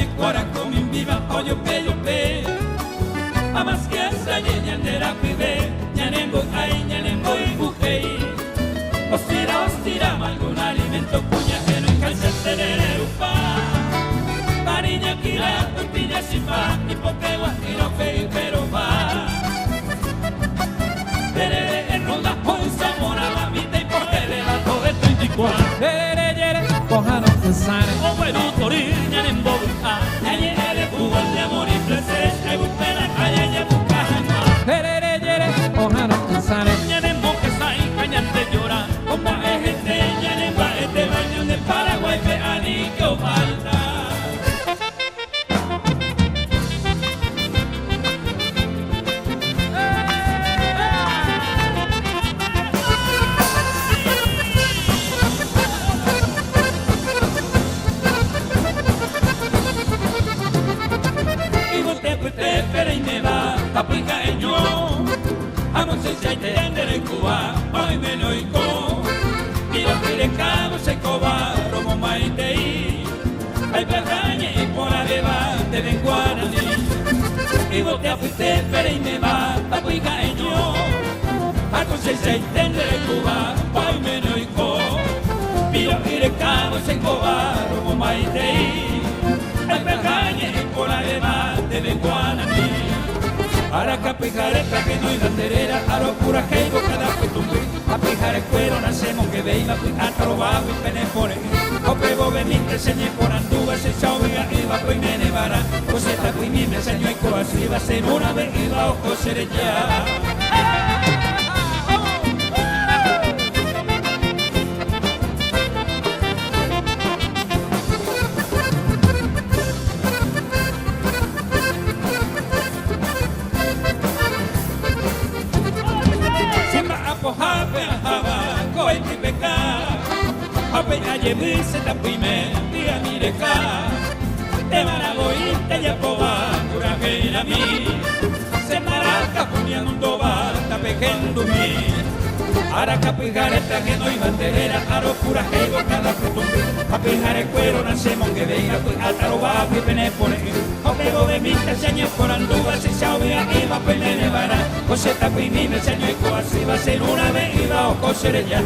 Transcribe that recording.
de cora come in viva odio pe amas que asa yeña nera pibe ñanembo ay ñanembo y bujei ostira algún alimento cuña que no encansa tener upa mariña quila putilla sin va y poquegua y no fei pero va terere en ronda hoy Zamora la mitad y por elevato de 34 terere cojano pensare o bueno toriña en boca ñañe de fútbol de amor y placer hay buspera calle y bucajama terere cojano pensare ñañe que sai cañante llora como es este ñañe va este baño de Paraguay ve ani que falta. Y me va a picar el yo amo se te en Cuba hoy me lo ico y lo que le cabo se coba romo maitei hay plataña y por la beba te ven guaraní y vos te afuiste pero y me va a picar el yo amo se te en Cuba hoy me lo ico y lo que le cabo se coba romo maitei hay plataña y por la beba te ven guaraní Araca pijareta que no hay banderera, aro pura heigo cada petumbe. A pijare cuero nacemos que veima pues atrobado y penepore. O pego benite señe por anduva se chauviga iba pues mene vara. Coseta pues mi me seño y coas iba ser una vez iba o cosere ya. Apenas llevé se tapime, diga mire ca, te maragoí, te yapoba, curaje a mí, se maraca poniendo va, tapejendo mi, araca pijareta que no hay banderera, aro curaje cada costumbre, a pijare cuero nacemos que venga pues atarobado y penepone, o pego de mi te señor por anduva se chavea y va pene nevara, coseta pimi me señor y coas iba a ser una vez iba o cosere ya.